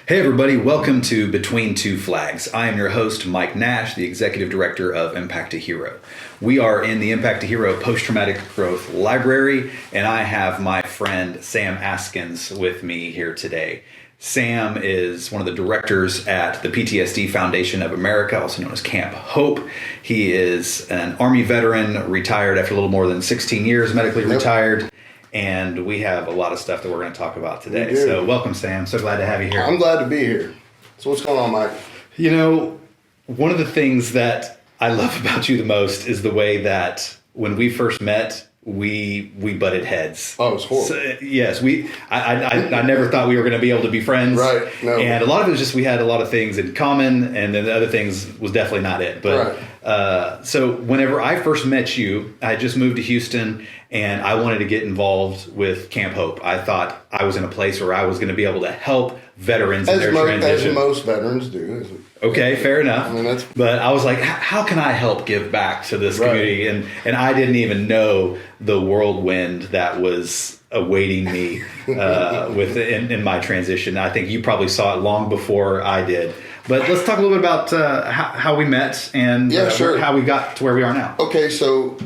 Hey everybody, welcome to Between Two Flags. I am your host, Mike Nash, the Executive Director of Impact a Hero. We are in the Impact a Hero Post-Traumatic Growth Library, and I have my friend Sam Askins with me here today. Sam is one of the directors at the PTSD Foundation of America, also known as Camp Hope. He is an Army veteran, retired after a little more than 16 years, medically retired. And we have a lot of stuff that we're going to talk about today. So welcome, Sam. So glad to have you here. I'm glad to be here. So what's going on, Mike? You know, one of the things that I love about you the most is the way that when we first met, we butted heads. Oh, it was horrible. So, yes, I never thought we were going to be able to be friends. Right. No. And a lot of it was just we had a lot of things in common, and then the other things was definitely not it. But so whenever I first met you, I just moved to Houston, and I wanted to get involved with Camp Hope. I thought I was in a place where I was going to be able to help veterans in their transition. As most veterans do. Okay, fair enough. I mean, but I was like, how can I help give back to this community? And I didn't even know the whirlwind that was awaiting me in my transition. I think you probably saw it long before I did. But let's talk a little bit about how we met and how we got to where we are now. Okay, so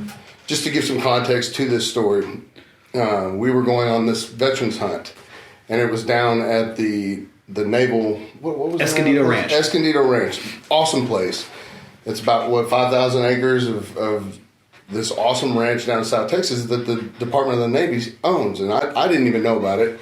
just to give some context to this story, we were going on this veterans hunt, and it was down at the naval, what was it? Escondido Ranch. Escondido Ranch. Awesome place. It's about, 5,000 acres of this awesome ranch down in South Texas that the Department of the Navy owns, and I didn't even know about it.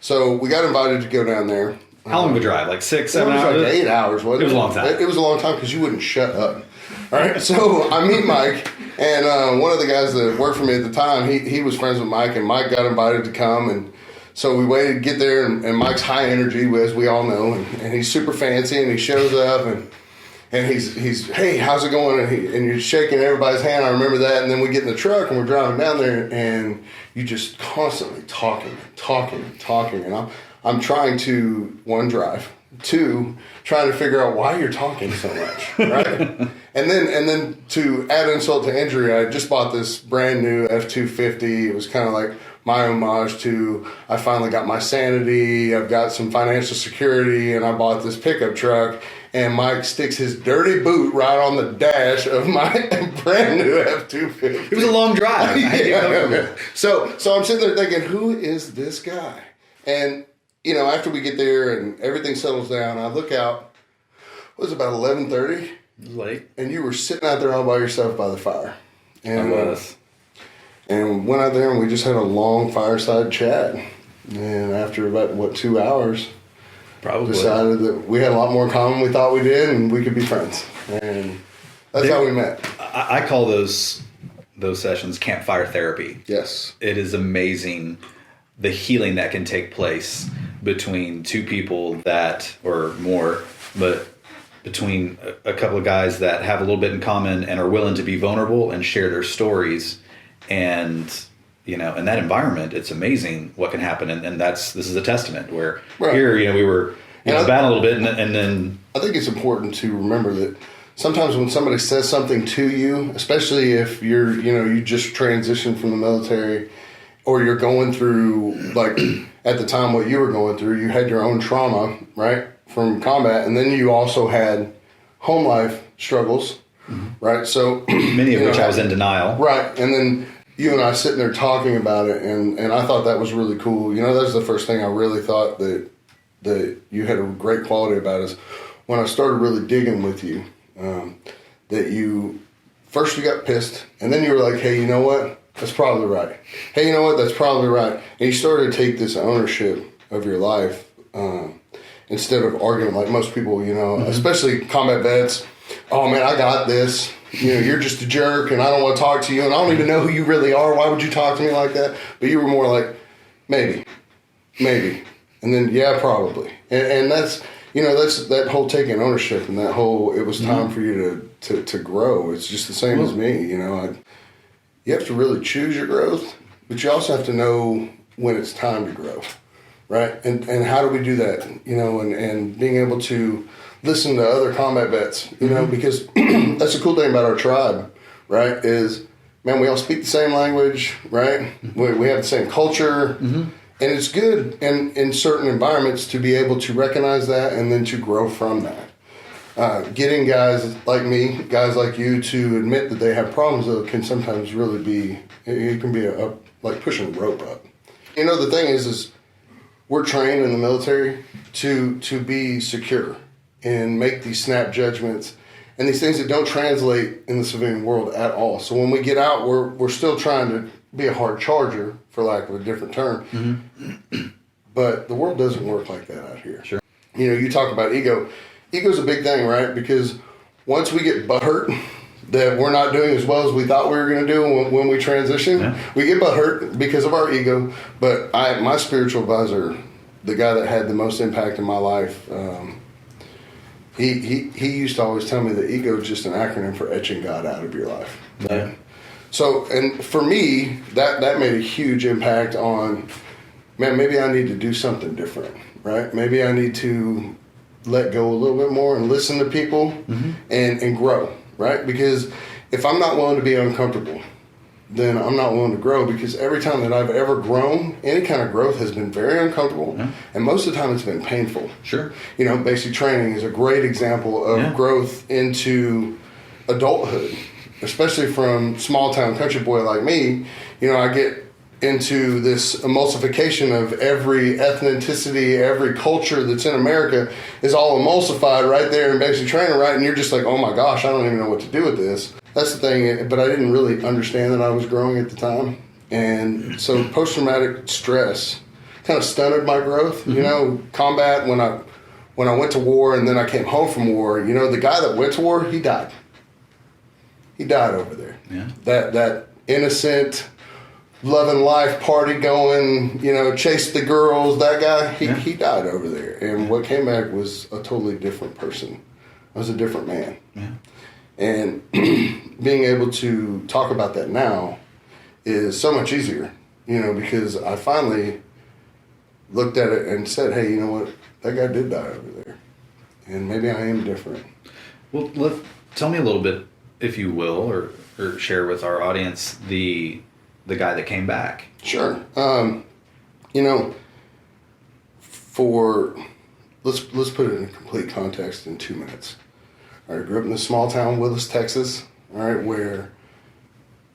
So we got invited to go down there. How long of a drive? Like 6, 7 hours? It was like 8 hours, wasn't it? It was a long time. It was a long time because you wouldn't shut up. All right, so I meet Mike, and one of the guys that worked for me at the time, he was friends with Mike, and Mike got invited to come, and so we waited to get there, and Mike's high energy, as we all know, and he's super fancy, and he shows up, and he's hey, how's it going? And you're shaking everybody's hand. I remember that, and then we get in the truck, and we're driving down there, and you just constantly talking, and I'm trying to, one, drive, two, trying to figure out why you're talking so much, right? And then to add insult to injury, I just bought this brand new F-250. It was kind of like my homage to, I finally got my sanity, I've got some financial security, and I bought this pickup truck, and Mike sticks his dirty boot right on the dash of my brand new F-250. It was a long drive. So I'm sitting there thinking, who is this guy? And, you know, after we get there and everything settles down, I look out, what was it, about 11:30? It was late. And you were sitting out there all by yourself by the fire. And, I was. And went out there and we just had a long fireside chat. And after about, 2 hours, decided that we had a lot more in common than we thought we did, and we could be friends. And that's how we met. I call those sessions campfire therapy. Yes. It is amazing the healing that can take place between two people that, or more, but between a couple of guys that have a little bit in common and are willing to be vulnerable and share their stories. And, you know, in that environment, it's amazing what can happen. And this is a testament where here, you know, we were battling a little bit and then. I think it's important to remember that sometimes when somebody says something to you, especially if you just transitioned from the military or you're going through, like at the time what you were going through, you had your own trauma, right, from combat. And then you also had home life struggles. Mm-hmm. Right, so many of which I was in denial. Right, and then you and I sitting there talking about it, and I thought that was really cool. You know, that's the first thing I really thought that you had a great quality about is when I started really digging with you. That you got pissed, and then you were like, "Hey, you know what? That's probably right. Hey, you know what? That's probably right." And you started to take this ownership of your life instead of arguing like most people. You know, especially combat vets. Oh man, I got this. You know, you're just a jerk and I don't want to talk to you and I don't even know who you really are. Why would you talk to me like that? But you were more like, maybe. And then, yeah, probably. And that's, that's that whole taking ownership and that whole, it was time for you to grow. It's just the same as me, you have to really choose your growth, but you also have to know when it's time to grow, right? And how do we do that, and being able to listen to other combat vets, because that's the cool thing about our tribe, right, is, man, we all speak the same language, right? We have the same culture, And it's good in certain environments to be able to recognize that and then to grow from that. Getting guys like me, guys like you, to admit that they have problems, though, can sometimes really be, it can be like pushing a rope up. You know, the thing is we're trained in the military to be secure and make these snap judgments and these things that don't translate in the civilian world at all. So when we get out, we're still trying to be a hard charger, for lack of a different term. Mm-hmm. But the world doesn't work like that out here. Sure. You know, you talk about ego. Ego's a big thing, right? Because once we get butthurt that we're not doing as well as we thought we were going to do when we transition, we get butthurt because of our ego. But my spiritual advisor, the guy that had the most impact in my life, he used to always tell me that ego is just an acronym for etching God out of your life. Yeah. So, and for me, that made a huge impact on, man, maybe I need to do something different, right? Maybe I need to let go a little bit more and listen to people and grow, right? Because if I'm not willing to be uncomfortable, then I'm not willing to grow, because every time that I've ever grown, any kind of growth has been very uncomfortable, and most of the time it's been painful. Sure. You know, basic training is a great example of growth into adulthood, especially from small town country boy like me. You know, I get into this emulsification of every ethnicity, every culture that's in America is all emulsified right there in basic training, right? And you're just like, oh my gosh, I don't even know what to do with this. That's the thing, but I didn't really understand that I was growing at the time. And so post-traumatic stress kind of stunted my growth. You know, combat, when I went to war and then I came home from war, you know, the guy that went to war, he died. He died over there. Yeah. That innocent, loving life, party going, you know, chase the girls, that guy, he died over there. And what came back was a totally different person. I was a different man. Yeah. And being able to talk about that now is so much easier, you know, because I finally looked at it and said, hey, you know what, that guy did die over there. And maybe I am different. Well, tell me a little bit, if you will, or share with our audience the guy that came back. Sure. You know, let's put it in complete context in 2 minutes. All right, I grew up in a small town, Willis, Texas, all right, where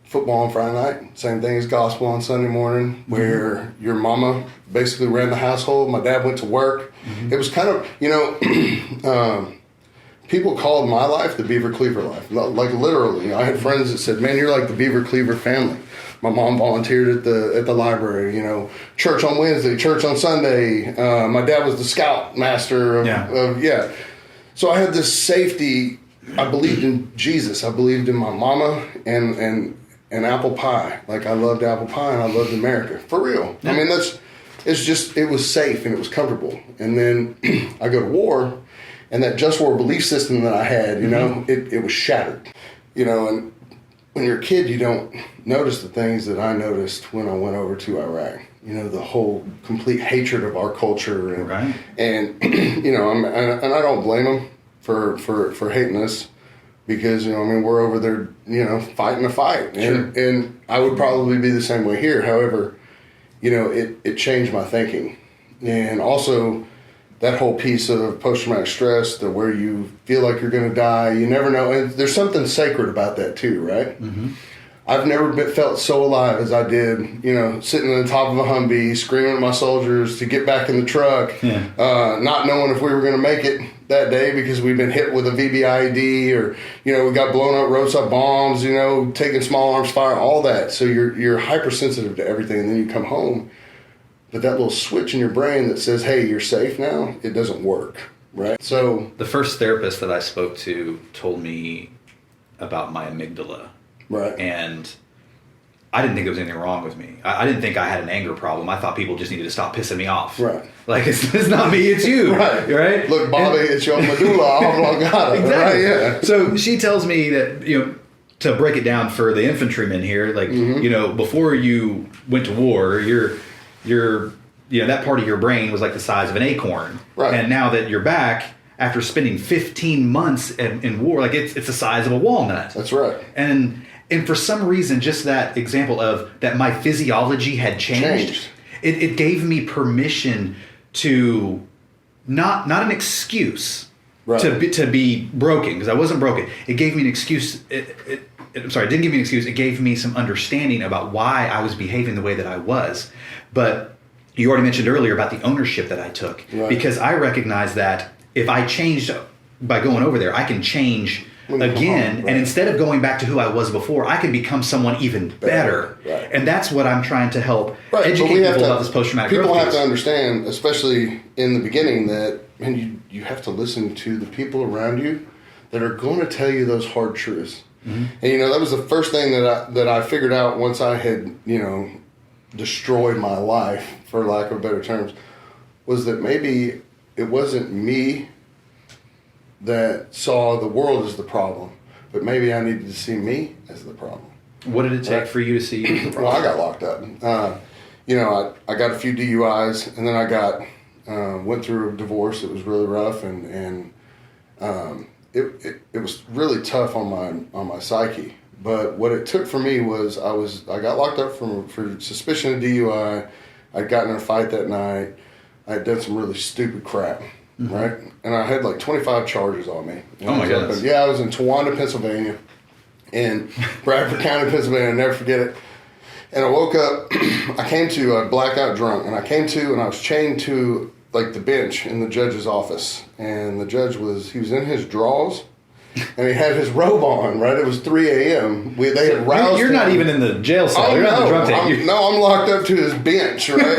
football on Friday night, same thing as gospel on Sunday morning, where your mama basically ran the household. My dad went to work. It was kind of, you know, people called my life the Beaver Cleaver life. Like literally, I had friends that said, man, you're like the Beaver Cleaver family. My mom volunteered at the library, you know, church on Wednesday, church on Sunday. My dad was the scout master of So I had this safety. I believed in Jesus. I believed in my mama and apple pie. Like, I loved apple pie and I loved America. For real. Yeah. I mean, it was safe and it was comfortable. And then I go to war, and that just war belief system that I had, you know, it was shattered. You know, and when you're a kid, you don't notice the things that I noticed when I went over to Iraq. You know, the whole complete hatred of our culture, and you know, and I don't blame them for hating us, because, you know, I mean, we're over there, you know, fighting a fight, and I would probably be the same way here. However, you know, it changed my thinking, and also that whole piece of post-traumatic stress, to where you feel like you're going to die, you never know, and there's something sacred about that too, right? I've never felt so alive as I did, you know, sitting on the top of a Humvee, screaming at my soldiers to get back in the truck, not knowing if we were going to make it that day because we've been hit with a VBIED, or, you know, we got blown up roadside bombs, you know, taking small arms fire, all that. So you're hypersensitive to everything, and then you come home, but that little switch in your brain that says, hey, you're safe now, it doesn't work, right? So the first therapist that I spoke to told me about my amygdala. Right. And I didn't think there was anything wrong with me. I didn't think I had an anger problem. I thought people just needed to stop pissing me off. Right. Like, it's not me, it's you. Right. Look, Bobby, it's your medulla oblongata. Exactly. Right, yeah. So she tells me that, you know, to break it down for the infantrymen here, like, you know, before you went to war, you're you know, that part of your brain was like the size of an acorn. Right. And now that you're back, after spending 15 months in war, like, it's the size of a walnut. That's right. And for some reason, just that example of that my physiology had changed. it gave me permission to not an excuse Right. to be broken, because I wasn't broken. It gave me an excuse. I'm sorry, it didn't give me an excuse. It gave me some understanding about why I was behaving the way that I was. But you already mentioned earlier about the ownership that I took, Right. because I recognized that if I changed by going over there, I can change again. Right. And instead of going back to who I was before, I can become someone even better. Right. And that's what I'm trying to help Right. educate people about this post-traumatic growth. People have piece. to understand, especially in the beginning, that you have to listen to the people around you that are going to tell you those hard truths. Mm-hmm. And that was the first thing that I figured out once I had destroyed my life, for lack of better terms, was that maybe it wasn't me that saw the world as the problem, but maybe I needed to see me as the problem. What did it take for you to see the problem? Well, I got locked up. I got a few DUIs, and then I went through a divorce. It was really rough, and it was really tough on my psyche. But what it took for me was I got locked up for suspicion of DUI. I'd gotten in a fight that night. I had done some really stupid crap, mm-hmm. right? And I had like 25 charges on me. Oh my goodness! Yeah, I was in Towanda, Pennsylvania, in Bradford County, Pennsylvania. I'll never forget it. And I woke up. I blacked out drunk, and I came to, and I was chained to like the bench in the judge's office, and the judge was in his drawers. And he had his robe on, right? It was 3 a.m. They had roused You're him. not even in the jail cell. You're not in the drunk tank. I'm locked up to his bench, right?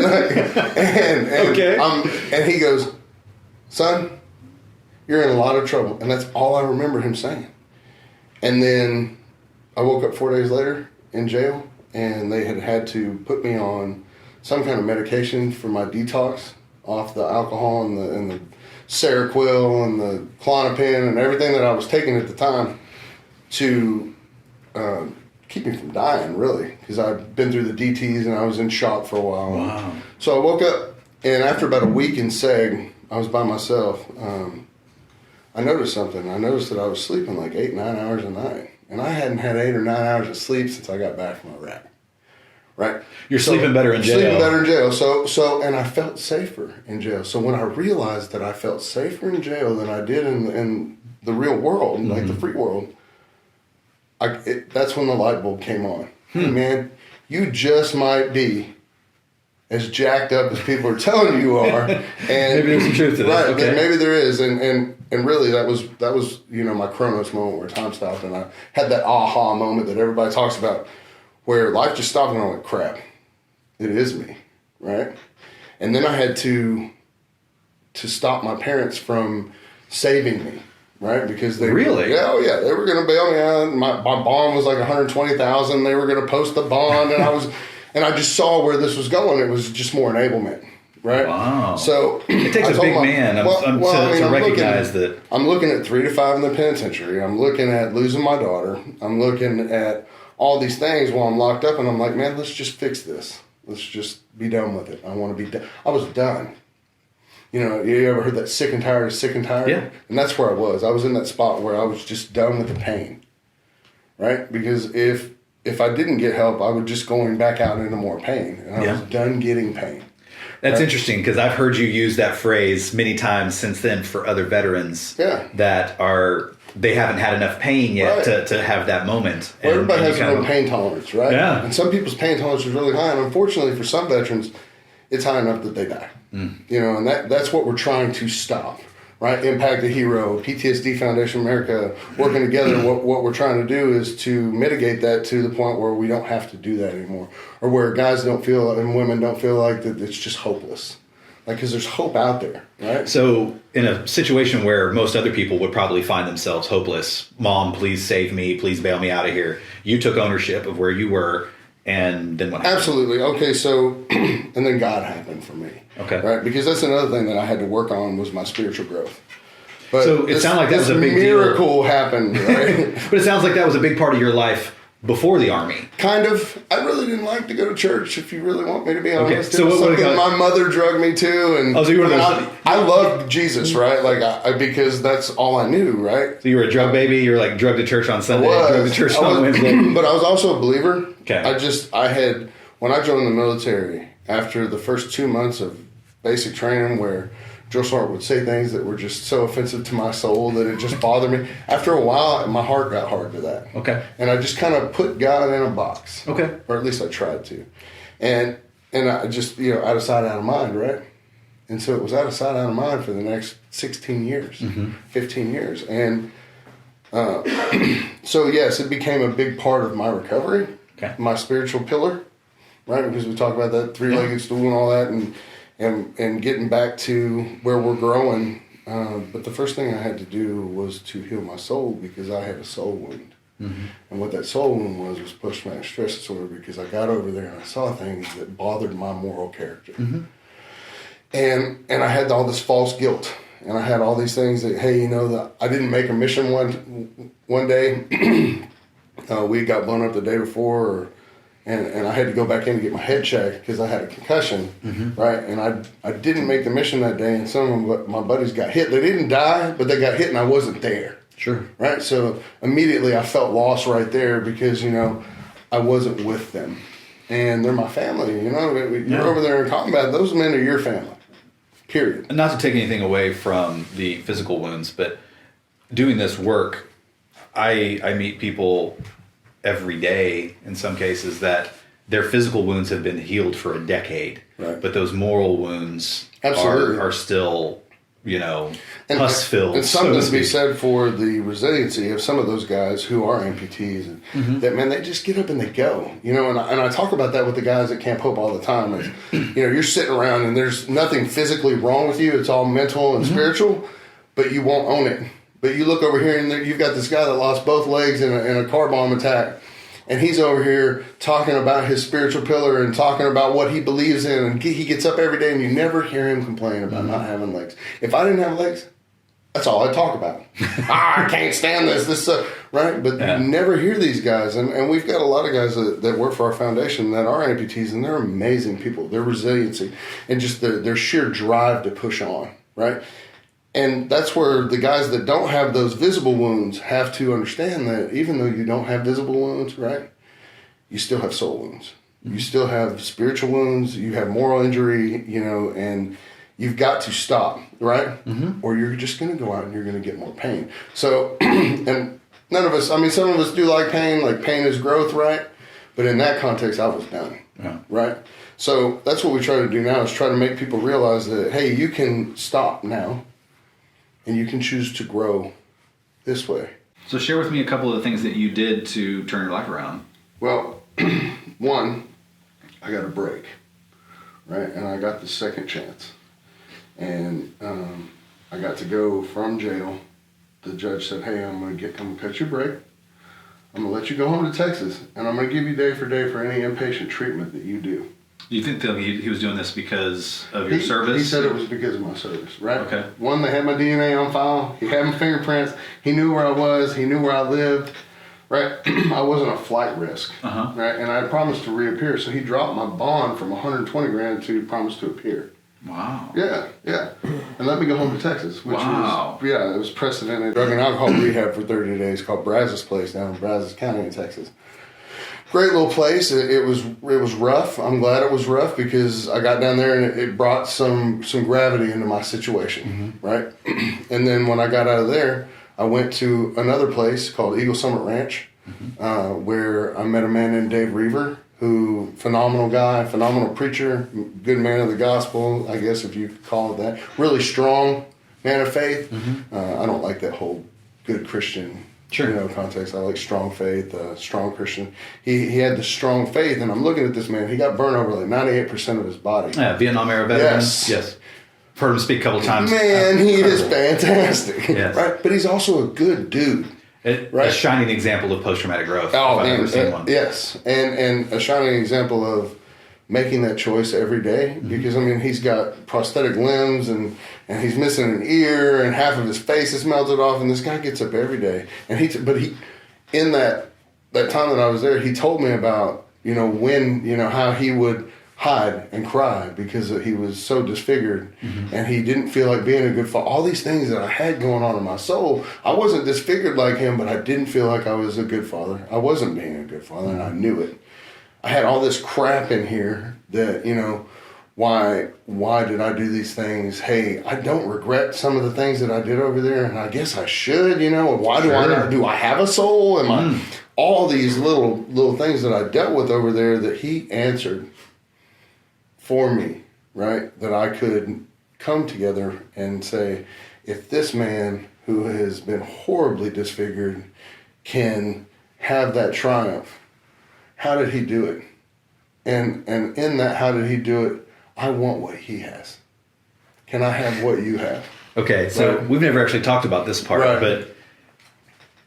and okay. And he goes, "Son, you're in a lot of trouble." And that's all I remember him saying. And then I woke up 4 days later in jail, and they had to put me on some kind of medication for my detox off the alcohol and the Seroquel and the Klonopin and everything that I was taking at the time to keep me from dying, really, because I'd been through the DTs and I was in shock for a while. Wow. So I woke up, and after about a week in Seg, I was by myself. I noticed something. I noticed that I was sleeping like 8-9 hours a night, and I hadn't had 8 or 9 hours of sleep since I got back from Iraq. Right, you're sleeping better in jail. Sleeping better in jail. So, and I felt safer in jail. So when I realized that I felt safer in jail than I did in the real world, mm-hmm. like the free world, that's when the light bulb came on. Hey, man, you just might be as jacked up as people are telling you are. And maybe there's some truth to this. Right, okay. maybe there is. And really that was my Chronos moment where time stopped, and I had that aha moment that everybody talks about, where life just stopped, and I'm like, crap, it is me, right? And then I had to stop my parents from saving me, right? Because they really, they were going to bail me out. My bond was like $120,000. They were going to post the bond, and I just saw where this was going. It was just more enablement, right? Wow. So it takes a big man to recognize that. I'm looking at 3 to 5 in the penitentiary. I'm looking at losing my daughter. I'm looking at all these things while I'm locked up, and I'm like, man, let's just fix this. Let's just be done with it. I want to be done. I was done. You ever heard that sick and tired is sick and tired? Yeah. And that's where I was. I was in that spot where I was just done with the pain, right? Because if I didn't get help, I would just going back out into more pain, and I was done getting pain. That's interesting, because I've heard you use that phrase many times since then for other veterans that they haven't had enough pain yet to have that moment. Well, everybody has their own pain tolerance, right? Yeah. And some people's pain tolerance is really high, and unfortunately for some veterans, it's high enough that they die. Mm. And that's what we're trying to stop, right? Inductee Hero, PTSD Foundation of America, working together. What we're trying to do is to mitigate that to the point where we don't have to do that anymore, or where guys don't feel and women don't feel like that it's just hopeless. Because there's hope out there, right? So in a situation where most other people would probably find themselves hopeless, Mom, please save me, please bail me out of here. You took ownership of where you were, and then what happened? Absolutely. Okay, so, and then God happened for me. Okay. Right? Because that's another thing that I had to work on was my spiritual growth. But so it sounded like that was a big miracle happened, right? But it sounds like that was a big part of your life before the Army. Kind of. I really didn't like to go to church, if you really want me to be honest. Okay. So what something my mother drugged me to, and I loved Jesus, right? Like because that's all I knew, right? So you were a drug baby. You were like drugged to church on Sunday, drugged to church on Wednesday. But I was also a believer. Okay. I had when I joined the military, after the first 2 months of basic training where Drill Sergeant would say things that were just so offensive to my soul that it just bothered me. After a while, my heart got hard to that. Okay. And I just kind of put God in a box. Okay. Or at least I tried to. And I just, out of sight, out of mind, right? And so it was out of sight, out of mind for the next 16 years, 15 years. And so, yes, it became a big part of my recovery, my spiritual pillar, right? Because we talk about that three-legged stool and all that and getting back to where we're growing. But the first thing I had to do was to heal my soul because I had a soul wound. Mm-hmm. And what that soul wound was post-traumatic stress disorder because I got over there and I saw things that bothered my moral character. Mm-hmm. And I had all this false guilt. And I had all these things that, hey, that I didn't make a mission one day. We got blown up the day before, and I had to go back in to get my head checked because I had a concussion, right? And I didn't make the mission that day, and some of my buddies got hit. They didn't die, but they got hit, and I wasn't there. Sure. Right? So immediately I felt lost right there because, I wasn't with them. And they're my family, You're over there in combat. Those men are your family. Period. Not to take anything away from the physical wounds, but doing this work, I meet people every day in some cases that their physical wounds have been healed for a decade, right. But those moral wounds are still, pus-filled. And something to be said for the resiliency of some of those guys who are amputees, and that, man, they just get up and they go, and I talk about that with the guys at Camp Hope all the time. Is, you're sitting around and there's nothing physically wrong with you. It's all mental and spiritual, but you won't own it. But you look over here and you've got this guy that lost both legs in a car bomb attack. And he's over here talking about his spiritual pillar and talking about what he believes in. And he gets up every day and you never hear him complain about not having legs. If I didn't have legs, that's all I talk about. I can't stand this, right? But you never hear these guys. And we've got a lot of guys that work for our foundation that are amputees, and they're amazing people. Their resiliency and just their sheer drive to push on, right? And that's where the guys that don't have those visible wounds have to understand that even though you don't have visible wounds, right, you still have soul wounds. Mm-hmm. You still have spiritual wounds. You have moral injury, and you've got to stop, right? Mm-hmm. Or you're just going to go out and you're going to get more pain. So, and none of us, some of us do like pain is growth, right? But in that context, I was done, right? So that's what we try to do now is try to make people realize that, hey, you can stop now. And you can choose to grow this way. So share with me a couple of the things that you did to turn your life around. Well, one, I got a break, right? And I got the second chance. And I got to go from jail. The judge said, hey, I'm going to cut your break. I'm going to let you go home to Texas. And I'm going to give you day for any inpatient treatment that you do. Do you think that he was doing this because of your service? He said it was because of my service, right? Okay. One, they had my DNA on file. He had my fingerprints. He knew where I was. He knew where I lived, right? I wasn't a flight risk, right? And I promised to reappear. So he dropped my bond from $120,000 to promise to appear. Wow. Yeah. And let me go home to Texas, which was, it was precedented. Drug and alcohol rehab for 30 days called Brazos Place down in Brazos County in Texas. Great little place. It was rough. I'm glad it was rough because I got down there and it brought some gravity into my situation, right? And then when I got out of there, I went to another place called Eagle Summit Ranch, where I met a man named Dave Reaver, who phenomenal guy, phenomenal preacher, good man of the gospel, I guess if you could call it that. Really strong man of faith. I don't like that whole good Christian. Context. I like strong faith, strong Christian. He had the strong faith, and I'm looking at this man. He got burned over like 98% of his body. Yeah, Vietnam era veteran. Yes. Heard him speak a couple times. Man, he is fantastic. Yes. Right? But he's also a good dude. A shining example of post-traumatic growth. Oh, if I've man. ever seen one. Yes. And a shining example of making that choice every day because, he's got prosthetic limbs and he's missing an ear and half of his face is melted off, and this guy gets up every day. And he in that time that I was there, he told me about, when, how he would hide and cry because he was so disfigured and he didn't feel like being a good father. All these things that I had going on in my soul, I wasn't disfigured like him, but I didn't feel like I was a good father. I wasn't being a good father, and I knew it. I had all this crap in here that, why did I do these things? Hey, I don't regret some of the things that I did over there, and I guess I should, why do I not? Do I have a soul? Am I all these little things that I dealt with over there that he answered for me, right? That I could come together and say, if this man who has been horribly disfigured can have that triumph, how did he do it? And in that, how did he do it? I want what he has. Can I have what you have? Okay, so right. We've never actually talked about this part, right. But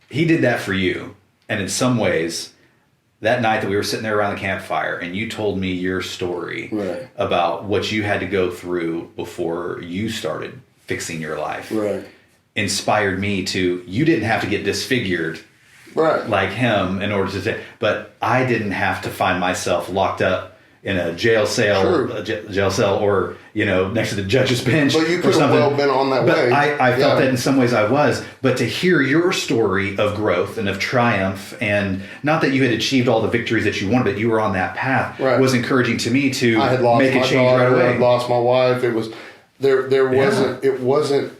he did that for you. And in some ways, that night that we were sitting there around the campfire and you told me your story right. about what you had to go through before you started fixing your life, right. inspired me to, you didn't have to get disfigured right. like him in order to say, but I didn't have to find myself locked up in a jail cell, or next to the judge's bench. But you could have well been on that way. I felt that in some ways I was. But to hear your story of growth and of triumph, and not that you had achieved all the victories that you wanted, but you were on that path, right. was encouraging to me to I had lost make a my change daughter, right away. I had lost my wife. It was it wasn't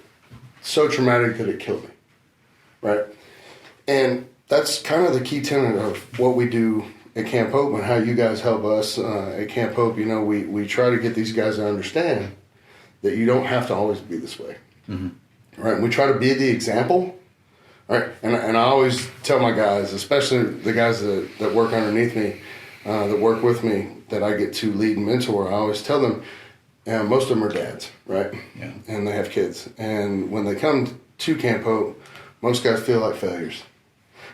so traumatic that it killed me, right? And that's kind of the key tenet of what we do at Camp Hope and how you guys help us at Camp Hope. We try to get these guys to understand that you don't have to always be this way, right? And we try to be the example, right? And I always tell my guys, especially the guys that work underneath me, that work with me, that I get to lead and mentor, I always tell them, most of them are dads, right? Yeah. And they have kids. And when they come to Camp Hope, most guys feel like failures.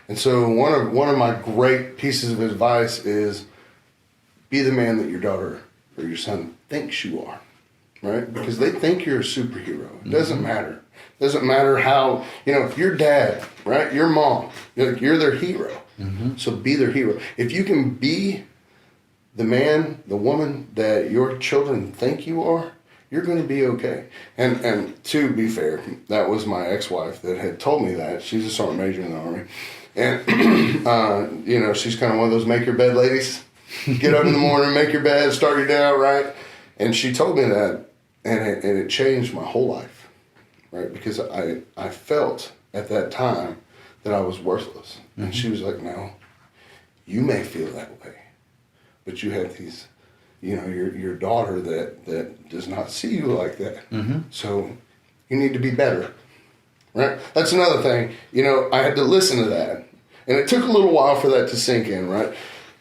And so one of my great pieces of advice is be the man that your daughter or your son thinks you are, right? Because they think you're a superhero. It doesn't matter. It doesn't matter how, if your dad, right, your mom, you're their hero. So be their hero. If you can be the man, the woman that your children think you are, you're going to be okay. And to be fair, that was my ex-wife that had told me that. She's a sergeant major in the Army. And, she's kind of one of those make your bed ladies. Get up in the morning, make your bed, start your day out right. And she told me that, and it changed my whole life, right? Because I felt at that time that I was worthless. And she was like, no, you may feel that way, but you have these, your daughter that does not see you like that. So you need to be better. Right? That's another thing. I had to listen to that. And it took a little while for that to sink in, right?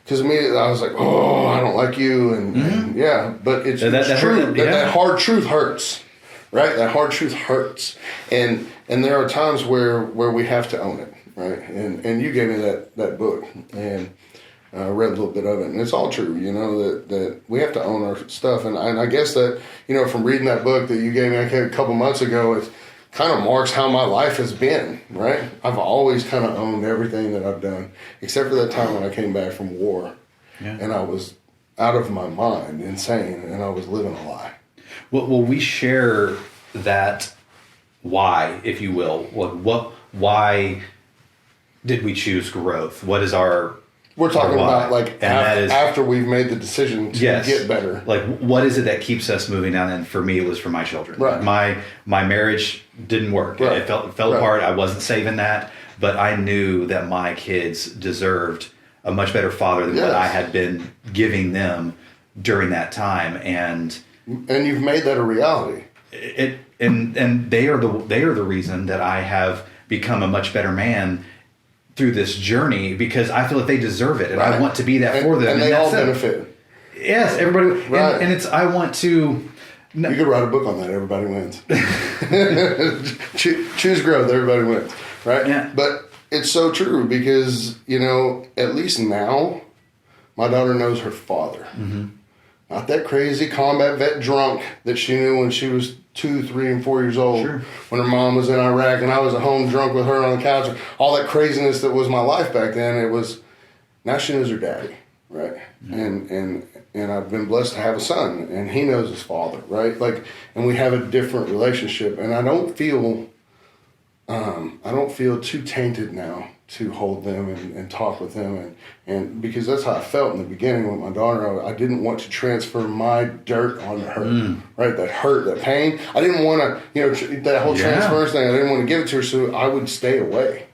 Because immediately I was like, oh, I don't like you. And yeah, but it's true. That hard truth hurts, right? That hard truth hurts. And there are times where we have to own it, right? And you gave me that book. And I read a little bit of it. And it's all true, that we have to own our stuff. And I guess that, from reading that book that you gave me a couple months ago, it's kind of marks how my life has been, right? I've always kind of owned everything that I've done, except for that time when I came back from war, and I was out of my mind, insane, and I was living a lie. Well, we share that why, if you will. Why did we choose growth? What is our... We're talking about after we've made the decision to get better. Like, what is it that keeps us moving down? And for me, it was for my children. Right. My marriage didn't work. Right. It fell apart. I wasn't saving that. But I knew that my kids deserved a much better father than what I had been giving them during that time. And you've made that a reality. And they are the reason that I have become a much better man through this journey, because I feel that they deserve it, and I want to be that for them. And they all benefit. Yes, everybody. Right. And I want to... You could write a book on that. Everybody wins. Choose growth. Everybody wins. Right? Yeah. But it's so true because, at least now, my daughter knows her father. Not that crazy combat vet drunk that she knew when she was 2, 3, and 4 years old. Sure. When her mom was in Iraq and I was at home drunk with her on the couch. All that craziness that was my life back then. Now she knows her daddy, right? And I've been blessed to have a son, and he knows his father, right? And we have a different relationship. And I don't feel I don't feel too tainted now to hold them and talk with them, and because that's how I felt in the beginning with my daughter. I didn't want to transfer my dirt onto her, right? That hurt, that pain. I didn't want to, that whole transference thing. I didn't want to give it to her, so I would stay away.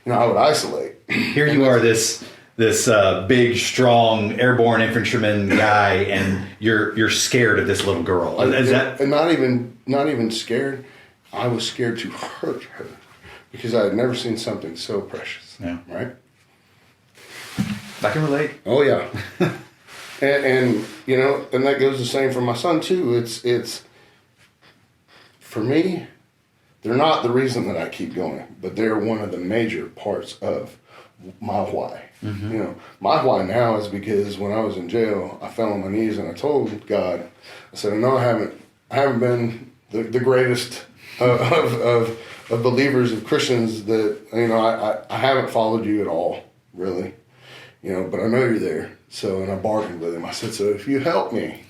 I would isolate. Here you are, this big, strong airborne infantryman guy, and you're scared of this little girl. And not even scared. I was scared to hurt her because I had never seen something so precious. Yeah. Right? I can relate. Oh, yeah. and that goes the same for my son, too. It's for me, they're not the reason that I keep going, but they're one of the major parts of my why. Mm-hmm. My why now is because when I was in jail, I fell on my knees and I told God, I said, no, I haven't been the greatest of believers, of Christians, that I haven't followed you at all, really, but I know you're there. So, and I bargained with him. I said, so if you help me,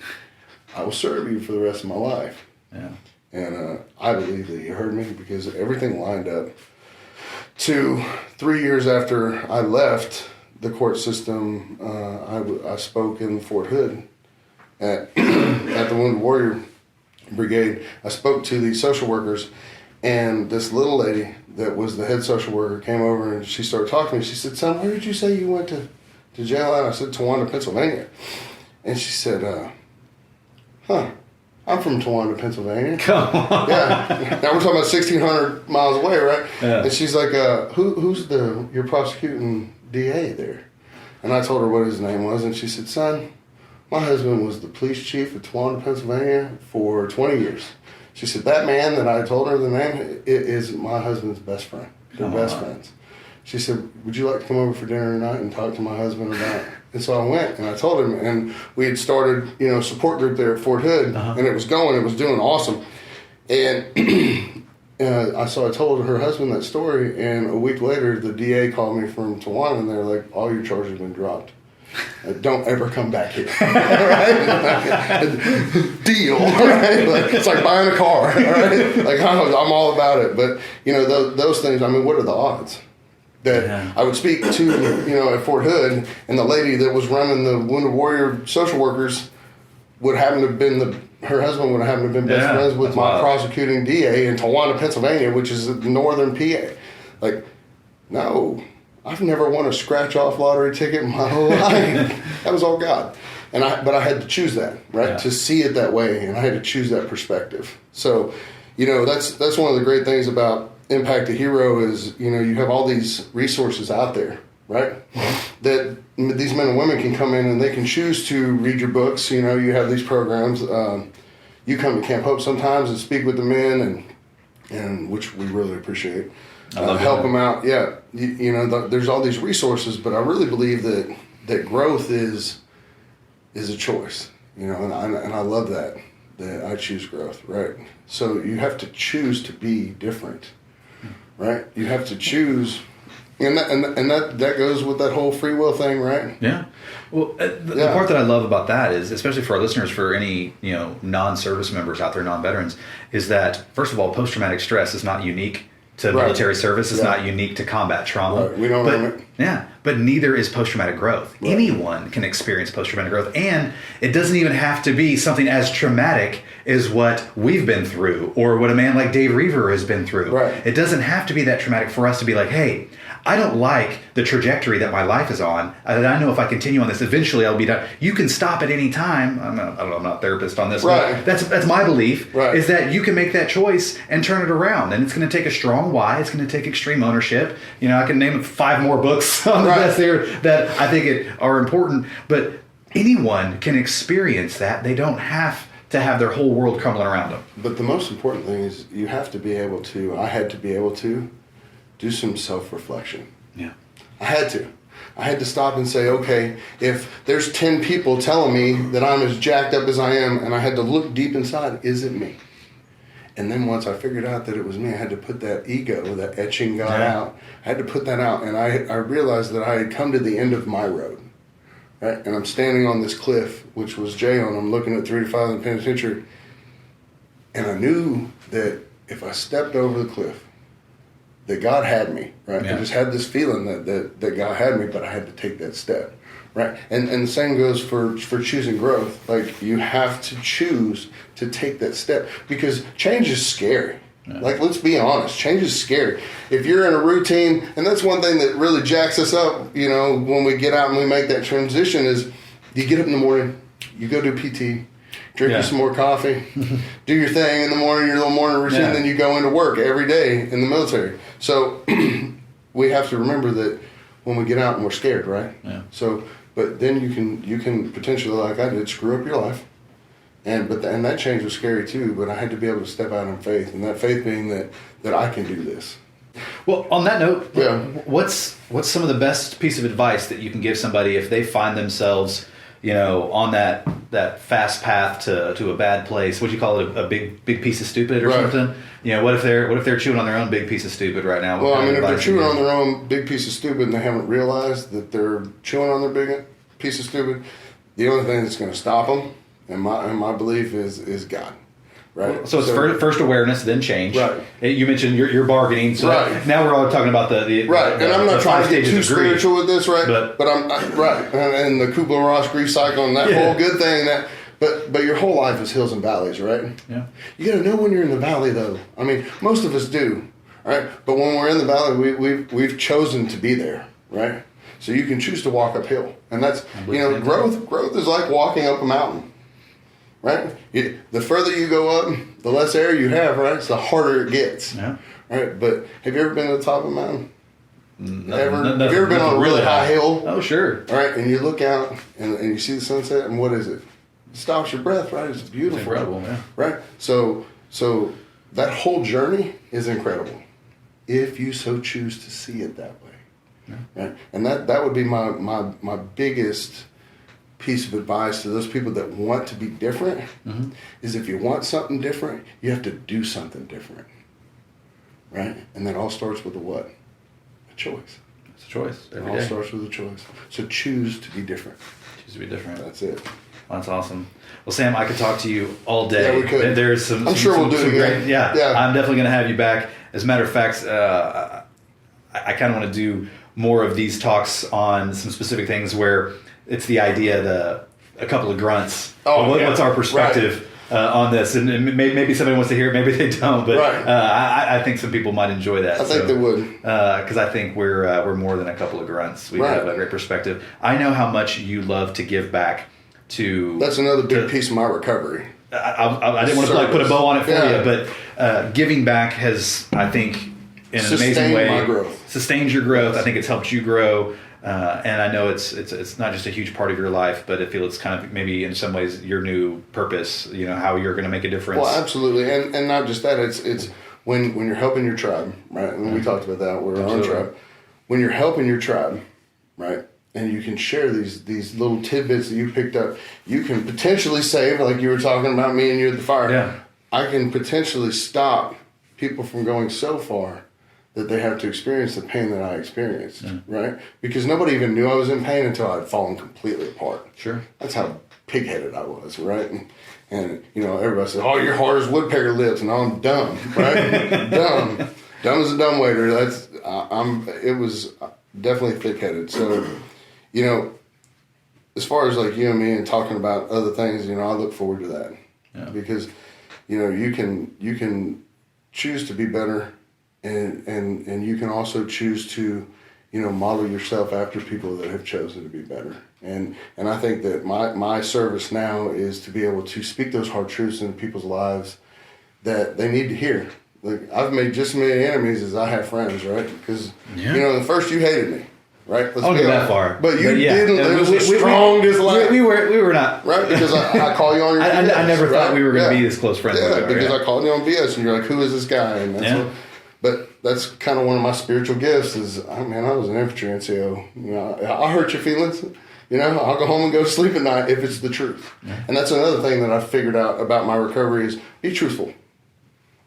I will serve you for the rest of my life. Yeah. And I believe that he heard me, because everything lined up. 3 years after I left the court system, I spoke in Fort Hood at the Wounded Warrior Brigade. I spoke to the social workers, and this little lady that was the head social worker came over and she started talking to me. She said, son, where did you say you went to jail at? I said, Towanda, Pennsylvania. And she said, I'm from Towanda, Pennsylvania. Come on. Yeah. Now we're talking about 1,600 miles away, right? Yeah. And she's like, who's your prosecuting DA there? And I told her what his name was, and she said, son, my husband was the police chief of Towanda, Pennsylvania for 20 years. She said, that man that I told her the name is my husband's best friend. They're best friends. She said, would you like to come over for dinner tonight and talk to my husband about it? And so I went and I told him, and we had started, a support group there at Fort Hood, and it was doing awesome. And I told her husband that story, and a week later, the DA called me from Towanda, and they're like, all your charges have been dropped. Don't ever come back here. Right? Deal. Right? It's like buying a car. Right? Like, I'm all about it. But, those things, what are the odds? That I would speak to, at Fort Hood, and the lady that was running the Wounded Warrior social workers would happen to have been her husband would happen to have been best friends with my prosecuting DA in Towanda, Pennsylvania, which is northern PA. Like, no, I've never won a scratch-off lottery ticket in my whole life. That was all God. But I had to choose that, right? Yeah. To see it that way, and I had to choose that perspective. So, that's one of the great things about Impact a Hero is, you have all these resources out there, right? That these men and women can come in and they can choose to read your books. You have these programs. You come to Camp Hope sometimes and speak with the men, and which we really appreciate. Help them out. Yeah, there's all these resources, but I really believe that growth is a choice. And I love that I choose growth, right? So you have to choose to be different. Right, you have to choose, and that goes with that whole free will thing, right? Yeah. Well, the part that I love about that is, especially for our listeners, for any non-service members out there, non-veterans, is that first of all, post-traumatic stress is not unique to military service. It's not unique to combat trauma. Right. We don't know it. Yeah, but neither is post-traumatic growth. Right. Anyone can experience post-traumatic growth, and it doesn't even have to be something as traumatic as what we've been through or what a man like Dave Reaver has been through. Right. It doesn't have to be that traumatic for us to be like, hey, I don't like the trajectory that my life is on. And I know if I continue on this, eventually I'll be done. You can stop at any time. I'm not a therapist on this. Right. But that's my belief, right. Is that you can make that choice and turn it around. And it's going to take a strong why. It's going to take extreme ownership. I can name 5 more books on the best there that I think are important. But anyone can experience that. They don't have to have their whole world crumbling around them. But the most important thing is I had to be able to do some self-reflection. Yeah. I had to stop and say, okay, if there's 10 people telling me that I'm as jacked up as I am, and I had to look deep inside, is it me? And then once I figured out that it was me, I had to put that ego, that etching God out. I had to put that out, and I realized that I had come to the end of my road. Right? And I'm standing on this cliff, which was jail, and I'm looking at 3 to 5 in the penitentiary, and I knew that if I stepped over the cliff, that God had me, right? Yeah. I just had this feeling that God had me, but I had to take that step, right? And the same goes for choosing growth. Like, you have to choose to take that step, because change is scary. Yeah. Like, let's be honest, change is scary. If you're in a routine, and that's one thing that really jacks us up, you know, when we get out and we make that transition, is you get up in the morning, you go do PT, drink you some more coffee, do your thing in the morning, your little morning routine, then you go into work every day in the military. So we have to remember that when we get out and we're scared, right? Yeah. So, but then you can potentially, like I did, screw up your life. And that change was scary too, but I had to be able to step out in faith, and that faith being that I can do this. Well, on that note, what's some of the best piece of advice that you can give somebody if they find themselves, you know, on that fast path to a bad place? What do you call it? A big piece of stupid or something? You know, what if they're chewing on their own big piece of stupid right now? Well, I mean, if they're chewing on their own big piece of stupid and they haven't realized that they're chewing on their big piece of stupid, the only thing that's going to stop them, in my belief, is God. Right. So it's first awareness, then change. Right. You mentioned you're bargaining. So now we're all talking about the right. And I'm not trying to get too spiritual with this, right? But I'm right. And the Kubler-Ross grief cycle and that whole good thing. But your whole life is hills and valleys, right? Yeah. You got to know when you're in the valley, though. I mean, most of us do, right? But when we're in the valley, we've chosen to be there, right? So you can choose to walk uphill, and that's growth is like walking up a mountain. Right? The further you go up, the less air you have, right? So the harder it gets. Yeah. Right? But have you ever been to the top of a mountain? Have you ever been on a really high hill? Oh, sure. All right, and you look out and you see the sunset, and what is it? It stops your breath, right? It's beautiful. It's incredible, yeah. Right? So that whole journey is incredible if you so choose to see it that way. Yeah. Right? And that would be my biggest piece of advice to those people that want to be different, is if you want something different, you have to do something different, right? And that all starts with a what? A choice. It's a choice. It all starts with a choice. So choose to be different. Choose to be different. That's it. That's awesome. Well, Sam, I could talk to you all day. Yeah, we could. There's some. I'm sure we'll do it again. Yeah, I'm definitely going to have you back. As a matter of fact, I kind of want to do more of these talks on some specific things where it's the idea, a couple of grunts. What's our perspective on this? And maybe somebody wants to hear it, maybe they don't. But I think some people might enjoy that. I think they would. Because I think we're more than a couple of grunts. We have a great perspective. I know how much you love to give back to... That's another big piece of my recovery. I didn't want to put a bow on it for you, but giving back has, I think, in an amazing way, sustained your growth. I think it's helped you grow. And I know it's not just a huge part of your life, but I feel it's kind of maybe in some ways your new purpose, you know, how you're going to make a difference. Well, absolutely. And not just that, it's when you're helping your tribe, right? And we talked about that, we're on tribe. When you're helping your tribe, right? And you can share these little tidbits that you picked up, you can potentially save, like you were talking about me and you at the fire. Yeah. I can potentially stop people from going so far that they have to experience the pain that I experienced, right? Because nobody even knew I was in pain until I'd fallen completely apart. Sure. That's how pig-headed I was, right? And you know, everybody said, "Oh, you're hard as woodpecker lips," and I'm dumb, right? dumb as a dumbwaiter. It was definitely thick-headed. So, you know, as far as like you and me and talking about other things, you know, I look forward to that because, you know, you can choose to be better. And you can also choose to, you know, model yourself after people that have chosen to be better. And I think that my service now is to be able to speak those hard truths into people's lives that they need to hear. Like, I've made just as many enemies as I have friends, right? Because, you know, the first you hated me, right? Let's go that far. But you didn't. It was a strong dislike. We were not. Right? Because I call you on your BS. I never thought we were going to be this close friends. Yeah, because I called you on BS and you're like, who is this guy? And that's but that's kind of one of my spiritual gifts is, I was an infantry NCO. You know, I'll hurt your feelings. You know, I'll go home and go to sleep at night if it's the truth. Yeah. And that's another thing that I've figured out about my recovery is be truthful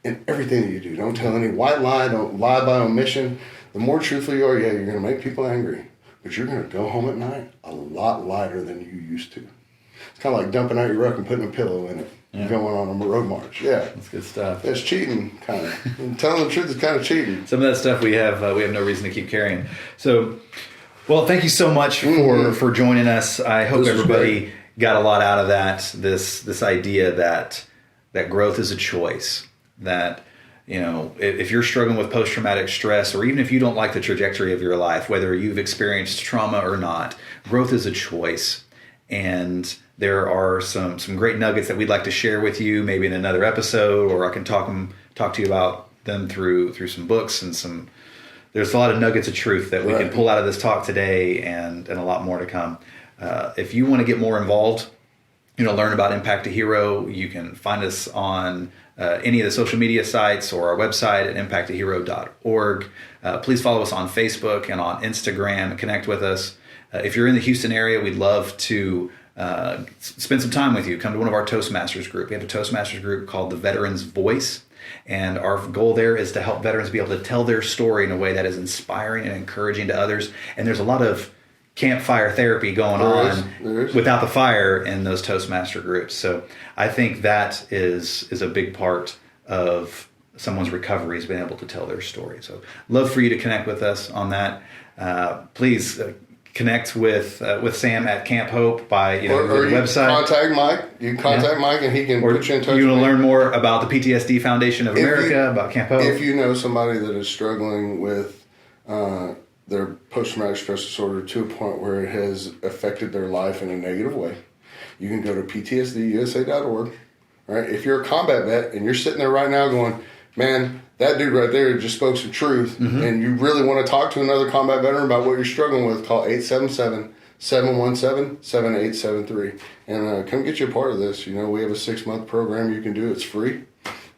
in everything that you do. Don't tell any white lie. Don't lie by omission. The more truthful you are, you're going to make people angry. But you're going to go home at night a lot lighter than you used to. It's kind of like dumping out your rug and putting a pillow in it. going on a road march. Yeah. That's good stuff. It's cheating, kind of. And telling the truth is kind of cheating. Some of that stuff we have no reason to keep carrying. So, well, thank you so much for joining us. I hope everybody got a lot out of that. This idea that growth is a choice. That, you know, if you're struggling with post-traumatic stress, or even if you don't like the trajectory of your life, whether you've experienced trauma or not, growth is a choice. And there are some great nuggets that we'd like to share with you, maybe in another episode, or I can talk to you about them through some books and there's a lot of nuggets of truth that we can pull out of this talk today, and a lot more to come. If you want to get more involved, learn about Impact a Hero, you can find us on any of the social media sites or our website at impactahero.org. Please follow us on Facebook and on Instagram and connect with us. If you're in the Houston area, we'd love to spend some time with you. Come to one of our Toastmasters group. We have a Toastmasters group called the Veterans Voice, and our goal there is to help veterans be able to tell their story in a way that is inspiring and encouraging to others. And there's a lot of campfire therapy going on without the fire in those Toastmaster groups. So I think that is a big part of someone's recovery, is being able to tell their story. So love for you to connect with us on that. Please connect with Sam at Camp Hope by or the website. Contact Mike. You can contact Mike, and he can put you in touch. You want to learn more about the PTSD Foundation of America, about Camp Hope. If you know somebody that is struggling with their post-traumatic stress disorder to a point where it has affected their life in a negative way, you can go to ptsdusa.org. Right? If you're a combat vet and you're sitting there right now going, man, that dude right there just spoke some truth, and you really want to talk to another combat veteran about what you're struggling with, call 877-717-7873 and come get you a part of this. We have a 6-month program you can do. It's free.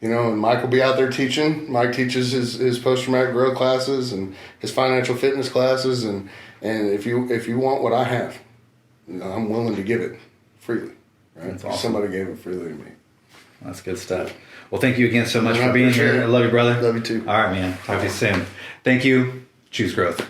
And Mike will be out there teaching. Mike teaches his post-traumatic growth classes and his financial fitness classes, and if you want what I have, I'm willing to give it freely. Right? That's awesome. Somebody gave it freely to me. That's good stuff. Well, thank you again so much for being here. I love you, brother. Love you too. All right, man. Talk to you soon. Thank you. Choose growth.